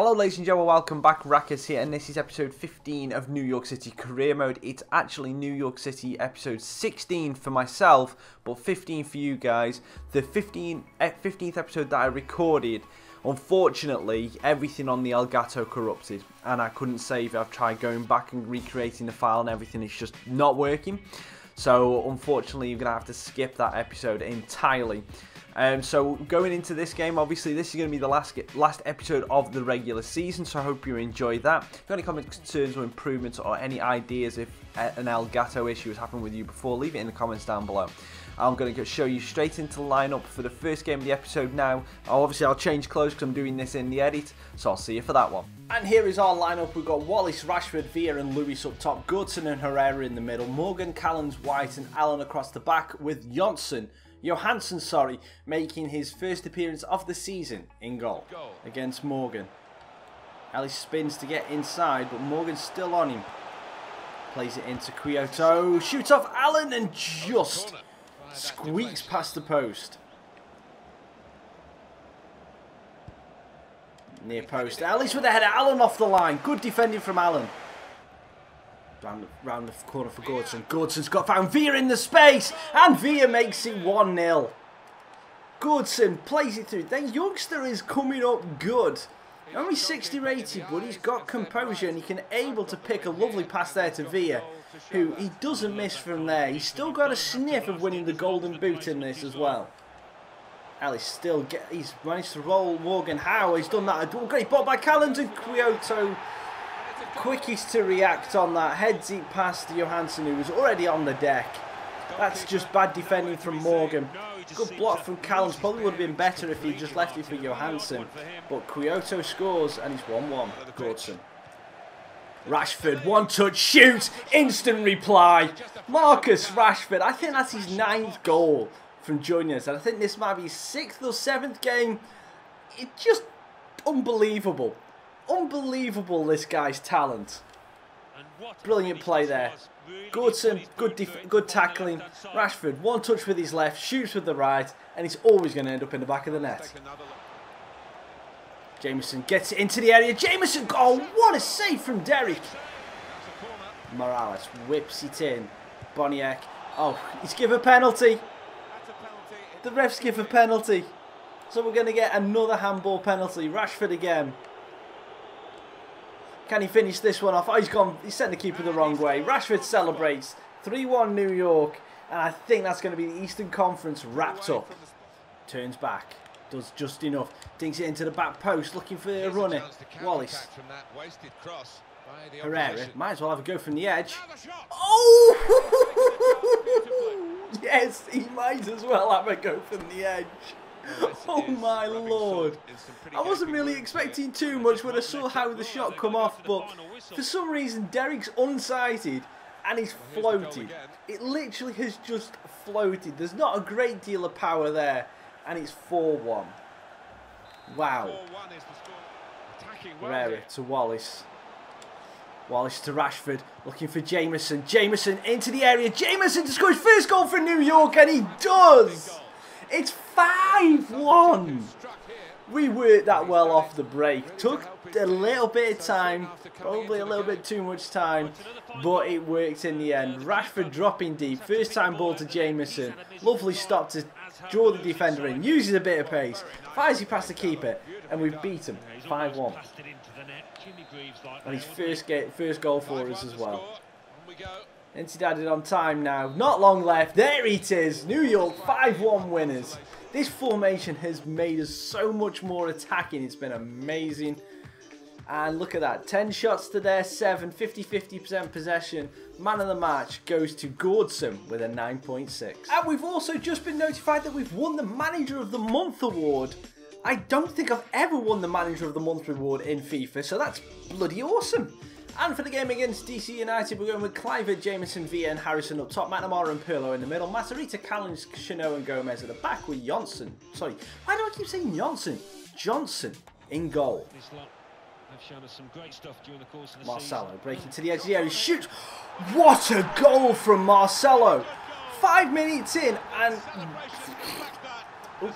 Hello ladies and gentlemen, welcome back. Raccas here, and this is episode 15 of New York City Career Mode. It's actually New York City episode 16 for myself, but 15 for you guys. The 15th episode that I recorded, unfortunately, everything on the Elgato corrupted, and I couldn't save it. I've tried going back and recreating the file and everything, it's just not working. So unfortunately, you're going to have to skip that episode entirely. So going into this game, obviously this is going to be the last episode of the regular season, so I hope you enjoy that. If you have any comments, concerns or improvements, or any ideas if an Elgato issue has happened with you before, leave it in the comments down below. I'm going to show you straight into the lineup for the first game of the episode now. Obviously I'll change clothes because I'm doing this in the edit, so I'll see you for that one. And here is our lineup. We've got Wallace, Rashford, Villa and Lewis up top, Goodson and Herrera in the middle, Morgan, Callens, White and Allen across the back, with Johansson, making his first appearance of the season in goal against Morgan. Ellis spins to get inside, but Morgan's still on him. Plays it into Kyoto, shoots off Allen and just squeaks past the post. Near post, Ellis with the header, Allen off the line. Good defending from Allen. Round the corner for Goodson. Goodson's got found Villa in the space, and Villa makes it 1-0. Goodson plays it through. That youngster is coming up good. Only 60 rated, but he's got composure and he can able to pick a lovely pass there to Villa, who he doesn't miss from there. He's still got a sniff of winning the golden boot in this as well. Ellis he's managed to roll Morgan. How he's done that? A great ball by Callens, and Kyoto, quickest to react on that, heads it past Johansson, who was already on the deck. That's just bad defending from Morgan. Good block from Callens. Probably would have been better if he just left it for Johansson. But Kyoto scores and it's 1-1. Goodson. Rashford, one touch, shoot, instant reply. Marcus Rashford, I think that's his 9th goal from joining us. And I think this might be his 6th or 7th game. It's just unbelievable. Unbelievable, this guy's talent. Brilliant play there. Goodson, good tackling. Rashford, one touch with his left, shoots with the right, and he's always going to end up in the back of the net. Jameson gets it into the area. Jameson, oh, what a save from Derek. Morales whips it in. Boniek, oh, he's given a penalty. The refs give a penalty. So we're going to get another handball penalty. Rashford again. Can he finish this one off? Oh, he's gone. He's sent the keeper the wrong way. Rashford celebrates. 3-1 New York. And I think that's going to be the Eastern Conference wrapped up. Turns back. Does just enough. Dinks it into the back post. Looking for a runner. Wallace. Herrera. Might as well have a go from the edge. Oh! Yes, he might as well have a go from the edge. Oh my lord. I wasn't really expecting too much when I saw how the shot come off, but for some reason Derek's unsighted and he's floated. It literally has just floated. There's not a great deal of power there, and it's 4-1. Wow. Herrera to Wallace. Wallace to Rashford, looking for Jameson. Jameson into the area. Jameson to score his first goal for New York, and he does! It's 5-1. We worked that well off the break. Took a little bit of time, probably a little bit too much time, but it worked in the end. Rashford dropping deep, first time ball to Jameson. Lovely stop to draw the defender in, uses a bit of pace, fires it past the keeper, and we've beat him 5-1. And his first goal for us as well. Entered added on time now. Not long left. There it is. New York 5-1 winners. This formation has made us so much more attacking. It's been amazing. And look at that. 10 shots to their 7. 50% possession. Man of the match goes to Goodson with a 9.6. And we've also just been notified that we've won the Manager of the Month award. I don't think I've ever won the Manager of the Month award in FIFA, so that's bloody awesome. And for the game against DC United, we're going with Clivert, Jameson, Villa and Harrison up top, McNamara and PIRLO in the middle, Matarrita, Callens, Chanot and Gomez at the back with Johnson. Sorry, why do I keep saying Johnson? Johnson in goal. Marcelo breaking to the edge of the area, shoots. What a goal from Marcelo. 5 minutes in, and Ooh,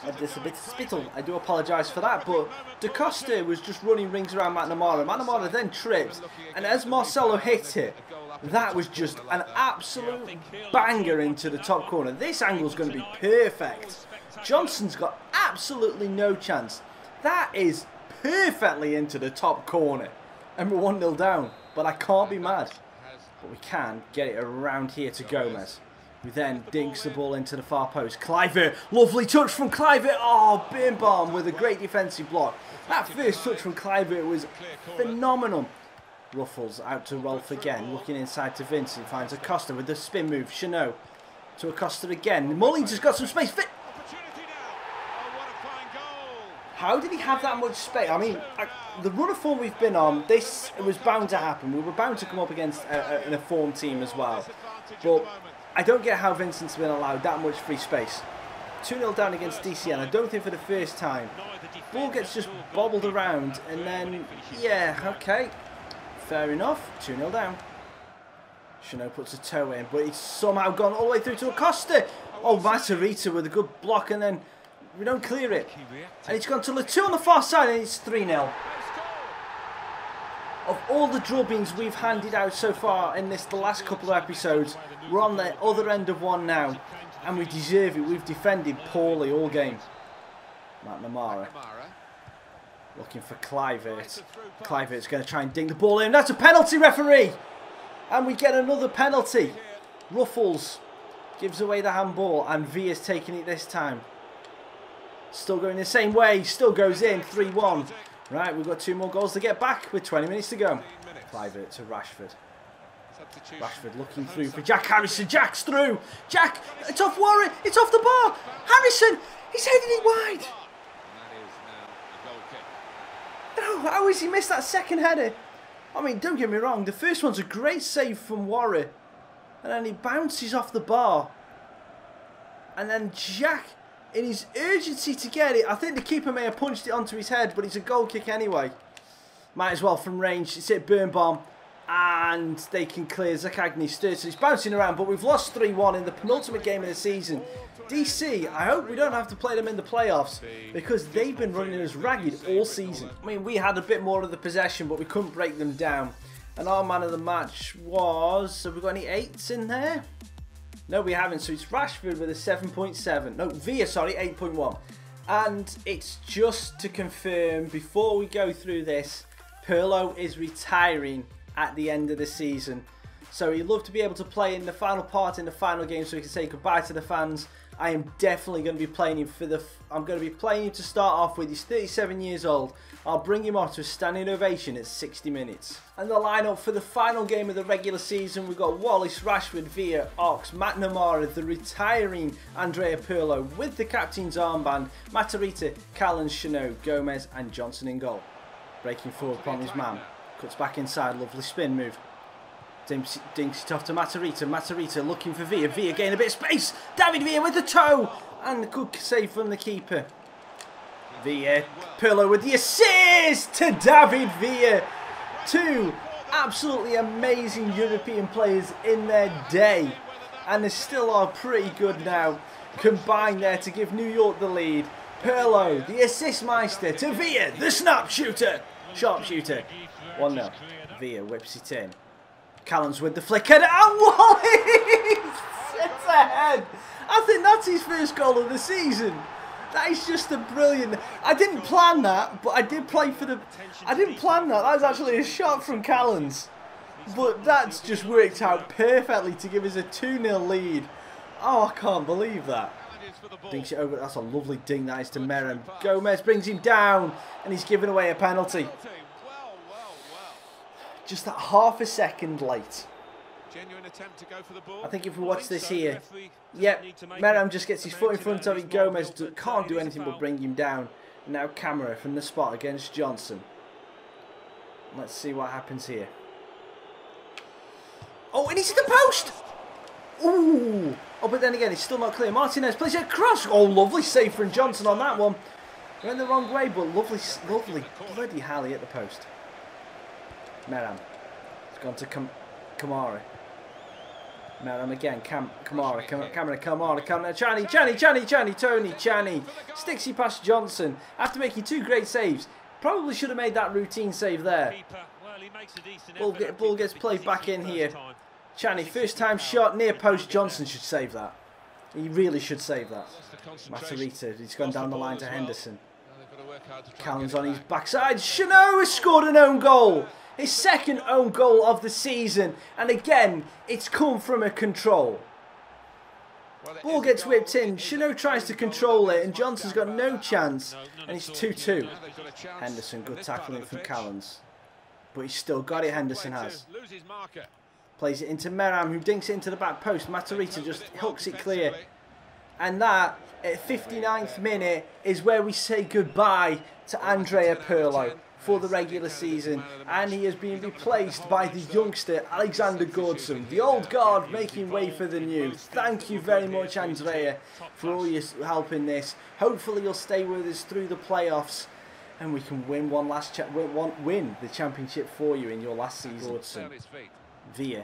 it's a bit of spittle. I do apologise for that, but Da Costa was just running rings around McNamara. McNamara then trips, and as Marcelo hit it, that was just an absolute banger into the top corner. This angle is going to be perfect. Johnson's got absolutely no chance. That is perfectly into the top corner. And we're 1-0 down, but I can't be mad. But we can get it around here to Gomez, who then dinks the ball into the far post. Kluivert, lovely touch from Kluivert. Oh, Birnbaum with a great defensive block. That first touch from Kluivert was phenomenal. Ruffles out to Rolf again, looking inside to Vincent. Finds Acosta with the spin move. Chanot to Acosta again. Mullins has got some space. How did he have that much space? I mean, the run of form we've been on, it was bound to happen. We were bound to come up against a form team as well. But I don't get how Vincent's been allowed that much free space. 2-0 down against DCN. I don't think for the first time. Ball gets just bobbled around, and then, yeah, okay. Fair enough. 2-0 down. Chanot puts a toe in, but he's somehow gone all the way through to Acosta. Oh, Matarrita with a good block, and then we don't clear it. And it's gone to Letou on the far side, and it's 3-0. Of all the drubbings we've handed out so far in the last couple of episodes, we're on the other end of one now. And we deserve it. We've defended poorly all game. McNamara. Looking for Kluivert. Kluivert's going to try and dink the ball in. That's a penalty, referee! And we get another penalty. Ruffles gives away the handball, and Villa's taking it this time. Still going the same way. Still goes in. 3-1. Right, we've got 2 more goals to get back with 20 minutes to go. Kluivert to Rashford. Rashford looking through for Jack Harrison. Jack's through. Jack, it's off Warren. It's off the bar. Harrison, he's heading it wide. No, how has he missed that second header? I mean, don't get me wrong. The first one's a great save from Warren. And then he bounces off the bar. And then Jack, in his urgency to get it, I think the keeper may have punched it onto his head, but it's a goal kick anyway. Might as well from range. It's hit Birnbaum. And they can clear Zaccagni. So he's bouncing around, but we've lost 3-1 in the penultimate game of the season. DC, I hope we don't have to play them in the playoffs, because they've been running us ragged all season. I mean, we had a bit more of the possession, but we couldn't break them down. And our man of the match was... Have we got any 8s in there? No, we haven't. So it's Rashford with a 7.7. No, Villa, sorry, 8.1. And it's just to confirm, before we go through this, PIRLO is retiring at the end of the season. So he'd love to be able to play in the final part, in the final game, so he can say goodbye to the fans. I am definitely going to be playing him for the... I'm going to be playing him to start off with. He's 37 years old. I'll bring him off to a standing ovation at 60 minutes. And the lineup for the final game of the regular season, we've got Wallace, Rashford, Villa, Ox, McNamara, the retiring Andrea Pirlo with the captain's armband, Matarrita, Callens, Chanot, Gomez and Johnson in goal. Breaking forward from his man. Cuts back inside, lovely spin move. Dinks it off to Matarrita. Matarrita looking for Villa. Villa getting a bit of space. David Villa with the toe. And a good save from the keeper. Villa. Pirlo with the assist to David Villa. 2 absolutely amazing European players in their day. And they still are pretty good now. Combined there to give New York the lead. Pirlo, the assist meister, to Villa, the snap shooter. Sharpshooter. 1-0. Villa whips it in. Callens with the flick header, and Wallace sits ahead. I think that's his first goal of the season. That is just a brilliant... I didn't plan that, but I did play for the... I didn't plan that. That was actually a shot from Callens. But that's just worked out perfectly to give us a 2-0 lead. Oh, I can't believe that. Dinks it over. That's a lovely ding that is to Merrim. Gomez brings him down, and he's given away a penalty. Just that half a second late. I think if we watch this here, yep, Merrim just gets his foot in front of it. Gomez can't do anything but bring him down. Now Camera from the spot against Johnson. Let's see what happens here. Oh, and he's at the post! Ooh! Oh, but then again, it's still not clear. Martinez plays it across. Oh, lovely save from Johnson on that one. Went the wrong way, but lovely bloody Halley at the post. Merrim. It's gone to Kamara. Meram again, Kamara, Tony, sticks he past Johnson after making 2 great saves. Probably should have made that routine save there. Ball gets played back in here. Channy, first time shot near post. Johnson should save that. He really should save that. Matarrita, he's gone down the line to Henderson. Callan's on his backside. Chanot has scored an own goal. His second own goal of the season. And again, it's come from a control. Ball gets whipped in. Chanot tries to control it and Johnson's got no chance. And it's 2-2. Henderson, good tackling from Callans. But he's still got it, Henderson has. Plays it into Meram, who dinks it into the back post. Matarrita just hooks it clear. And that, at 59th minute, is where we say goodbye to Andrea Pirlo for the regular season. And he has been replaced by the youngster, Alexander Gordson. The old guard making way for the new. Thank you very much, Andrea, for all your help in this. Hopefully you'll stay with us through the playoffs. And we can win win the championship for you in your last season. Gordson. Villa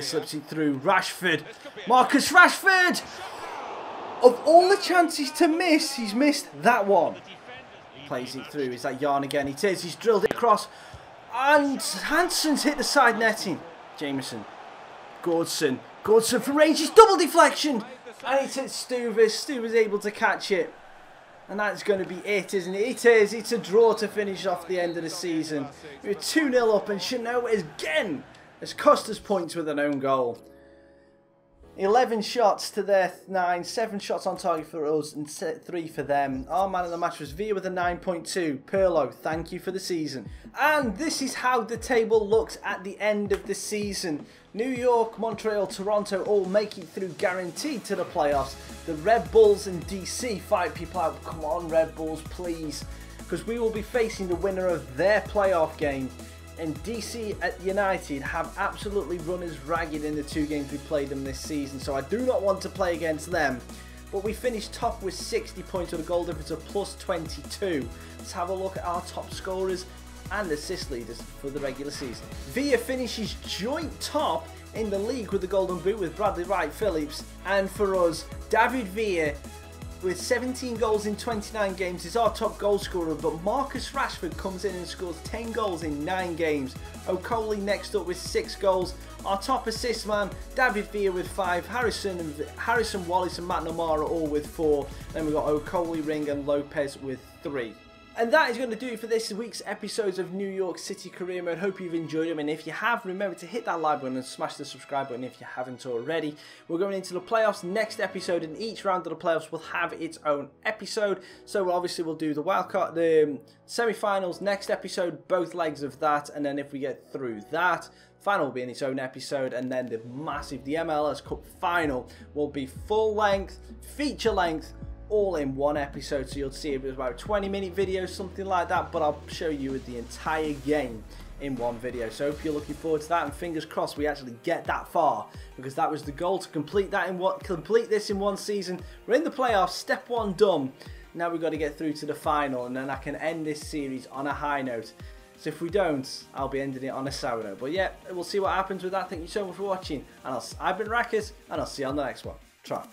slips it through. Rashford. Marcus Rashford! Of all the chances to miss, he's missed that one. Plays it through. Is that Yarn again? It is. He's drilled it across. And Hansen's hit the side netting. Jameson. Gordson. Gordson from range. He's double deflection. And it's hit Stuvers. Stuvers able to catch it. And that's going to be it, isn't it? It is. It's a draw to finish off the end of the season. We're 2-0 up and Chanot again has cost us points with an own goal. 11 shots to their 9, 7 shots on target for us and 3 for them. Our man of the match was Villa with a 9.2. Pirlo, thank you for the season. And this is how the table looks at the end of the season. New York, Montreal, Toronto all make it through guaranteed to the playoffs. The Red Bulls and DC fight people out. Come on, Red Bulls, please. Because we will be facing the winner of their playoff game. And DC at United have absolutely run us ragged in the 2 games we played them this season. So I do not want to play against them. But we finished top with 60 points with a goal difference of plus 22. Let's have a look at our top scorers and assist leaders for the regular season. Villa finishes joint top in the league with the Golden Boot with Bradley Wright Phillips. And for us, David Villa with 17 goals in 29 games is our top goal scorer, but Marcus Rashford comes in and scores 10 goals in 9 games. O'Coley next up with 6 goals. Our top assist man, David Villa with 5, Harrison Wallace and Matt Namara all with 4. Then we've got O'Coley, Ring and Lopez with 3. And that is going to do it for this week's episodes of New York City Career Mode. Hope you've enjoyed them, and if you have, remember to hit that like button and smash the subscribe button if you haven't already. We're going into the playoffs next episode, and each round of the playoffs will have its own episode. So obviously we'll do the wildcard, the semi-finals next episode, both legs of that, and then if we get through that, final will be in its own episode, and then the MLS Cup final will be full length, feature length, all in one episode. So you'll see it was about 20-minute videos, something like that, but I'll show you the entire game in one video. So hope you're looking forward to that, and fingers crossed we actually get that far, because that was the goal, to complete this in one season. We're in the playoffs, step 1 done. Now we've got to get through to the final, and then I can end this series on a high note. So if we don't, I'll be ending it on a sour note. But yeah, we'll see what happens with that. Thank you so much for watching, and I've been Raccas, and I'll see you on the next one. Try.